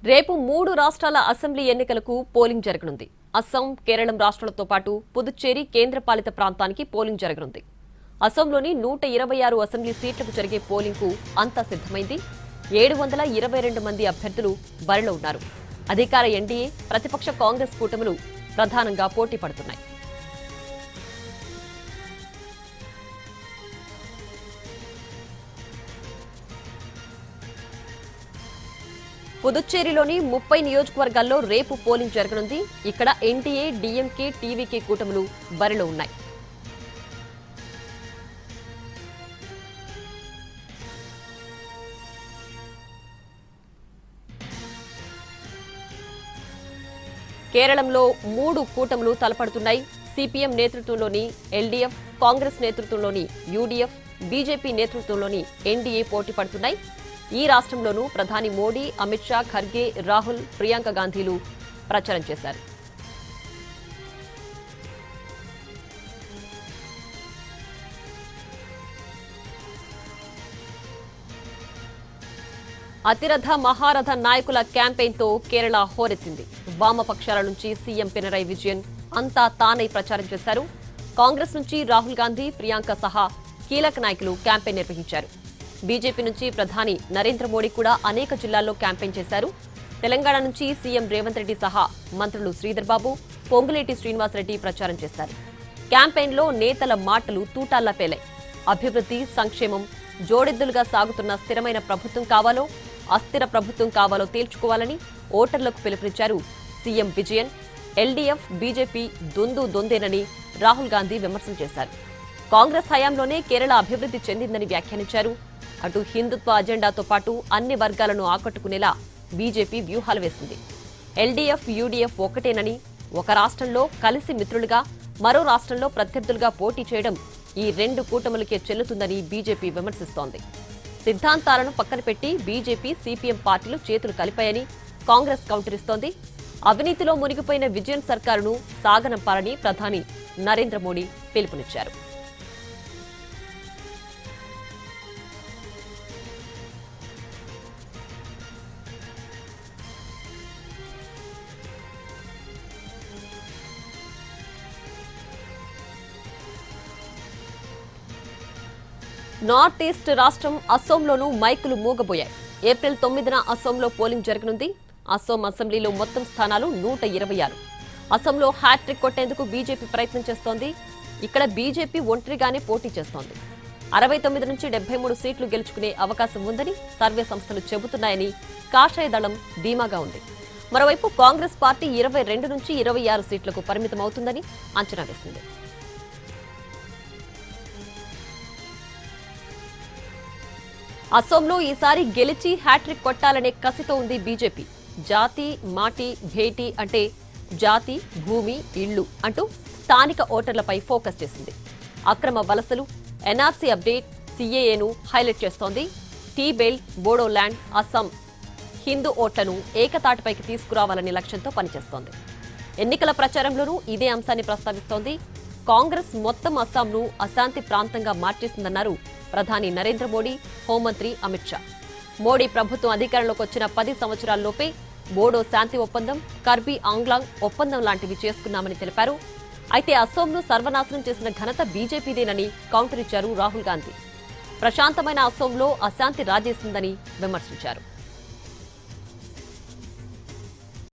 రేపు 3 రాష్ట్రాల అసెంబ్లీ ఎన్నికలకు పోలింగ్ జరగనుంది. అస్సాం, కేరళం రాష్ట్రాలతో పాటు పుదుచ్చేరి కేంద్రపాలిత ప్రాంతానికి పోలింగ్ జరగనుంది. అస్సాంలోని 126 అసెంబ్లీ సీట్లకు జరిగే పోలింగ్కు అంతా సిద్ధమైంది. 722 మంది అభ్యర్థులు బరిలో ఉన్నారు. అధికార ఎన్డీఏ, ప్రతిపక్ష కాంగ్రెస్ కూటములు ప్రధానంగా పోటీ పడుతున్నాయి. పుదుచ్చేరిలోని 30 నియోజకవర్గాల్లో రేపు పోలింగ్ జరగనుంది. ఇక్కడ ఎన్డీఏ, డీఎంకే, టీవీకే కూటములు బరిలో ఉన్నాయి. కేరళంలో 3 కూటములు తలపడుతున్నాయి. సిపిఎం నేతృత్వంలోని ఎల్డీఎఫ్, కాంగ్రెస్ నేతృత్వంలోని యూడీఎఫ్, బీజేపీ నేతృత్వంలోని ఎన్డీఏ పోటీ పడుతున్నాయి. ఈ రాష్ట్రంలోనూ ప్రధాని మోడీ, అమిత్ షా, ఖర్గే, రాహుల్, ప్రియాంక గాంధీలు ప్రచారం చేశారు. అతిరథ మహారథ నాయకుల క్యాంపెయిన్తో కేరళ హోరెత్తింది. వామపక్షాల నుంచి సీఎం పినరై విజయన్ అంతా తానై ప్రచారం చేశారు. కాంగ్రెస్ నుంచి రాహుల్ గాంధీ, ప్రియాంక సహా కీలక నాయకులు క్యాంపెయిన్ నిర్వహించారు. బీజేపీ నుంచి ప్రధాని నరేంద్ర మోడీ కూడా అనేక జిల్లాల్లో క్యాంపెయిన్ చేశారు. తెలంగాణ నుంచి సీఎం రేవంత్ రెడ్డి సహా మంత్రులు శ్రీధర్ బాబు, పొంగులేటి శ్రీనివాసరెడ్డి ప్రచారం చేశారు. క్యాంపెయిన్లో నేతల మాటలు తూటాల్లా పేలాయి. అభివృద్ధి, సంక్షేమం జోడెద్దులుగా సాగుతున్న స్థిరమైన ప్రభుత్వం కావాలో, అస్థిర ప్రభుత్వం కావాలో తేల్చుకోవాలని ఓటర్లకు పిలుపునిచ్చారు సీఎం విజయన్. ఎల్డీఎఫ్, బీజేపీ దొందేనని రాహుల్ గాంధీ విమర్శలు చేశారు. కాంగ్రెస్ హయాంలోనే కేరళ అభివృద్ధి చెందిందని వ్యాఖ్యానించారు. అటు హిందుత్వ అజెండాతో పాటు అన్ని వర్గాలను ఆకట్టుకునేలా బీజేపీ వ్యూహాలు వేసింది. ఎల్డీఎఫ్, యూడీఎఫ్ ఒకటేనని, ఒక రాష్ట్రంలో కలిసి మిత్రులుగా, మరో రాష్ట్రంలో ప్రత్యర్థులుగా పోటీ చేయడం ఈ 2 కూటములకే చెల్లుతుందని బీజేపీ విమర్శిస్తోంది. సిద్ధాంతాలను పక్కన పెట్టి బీజేపీ, సిపిఎం పార్టీలు చేతులు కలిపాయని కాంగ్రెస్ కౌంటరిస్తోంది. అవినీతిలో మునిగిపోయిన విజయన్ సర్కారును సాగనంపాలని ప్రధాని నరేంద్ర మోడీ పిలుపునిచ్చారు. నార్త్ ఈస్ట్ రాష్ట్రం అస్సోంలోనూ మైకులు మూగబోయాయి. ఏప్రిల్ 9న అస్సోంలో పోలింగ్ జరగనుంది. అస్సోం అసెంబ్లీలో మొత్తం స్థానాలు 126. అస్సోంలో హ్యాట్రిక్ కొట్టేందుకు బీజేపీ ప్రయత్నం చేస్తోంది. ఇక్కడ బీజేపీ ఒంటరిగానే పోటీ చేస్తోంది. 69 నుంచి 73 సీట్లు గెలుచుకునే అవకాశం ఉందని సర్వే సంస్థలు చెబుతున్నాయని కాషాయ దళం ధీమాగా ఉంది. మరోవైపు కాంగ్రెస్ పార్టీ 22 నుంచి 26 సీట్లకు పరిమితమవుతుందని అంచనా వేసింది. అస్సోంలో ఈసారి గెలిచి హ్యాట్రిక్ కొట్టాలనే కసితో ఉంది బీజేపీ. జాతి, మాటి, భేటీ అంటే జాతి, భూమి, ఇళ్లు అంటూ స్థానిక ఓటర్లపై ఫోకస్ చేసింది. అక్రమ వలసలు, ఎన్ఆర్సీ అప్డేట్, సీఏఏను హైలైట్ చేస్తోంది. టీ-బెల్ట్, బోడోల్యాండ్, అస్సాం హిందూ ఓట్లను ఏకతాటిపైకి తీసుకురావాలనే లక్ష్యంతో పనిచేస్తోంది. ఎన్నికల ప్రచారంలోనూ ఇదే అంశాన్ని ప్రస్తావిస్తోంది. కాంగ్రెస్ మొత్తం అస్సాంను అశాంతి ప్రాంతంగా మార్చేసిందన్నారు ప్రధాని నరేంద్ర మోడీ, హోంమంత్రి అమిత్ షా. మోడీ ప్రభుత్వం అధికారంలోకి వచ్చిన 10 సంవత్సరాల్లోపే బోడో శాంతి ఒప్పందం, కర్బీ ఆంగ్లాంగ్ ఒప్పందం లాంటివి చేసుకున్నామని తెలిపారు. అయితే అస్సోంను సర్వనాశనం చేసిన ఘనత బీజేపీదేనని కౌంటర్ ఇచ్చారు రాహుల్ గాంధీ. ప్రశాంతమైన అస్సోంలో అశాంతి రాజేసిందని విమర్శించారు.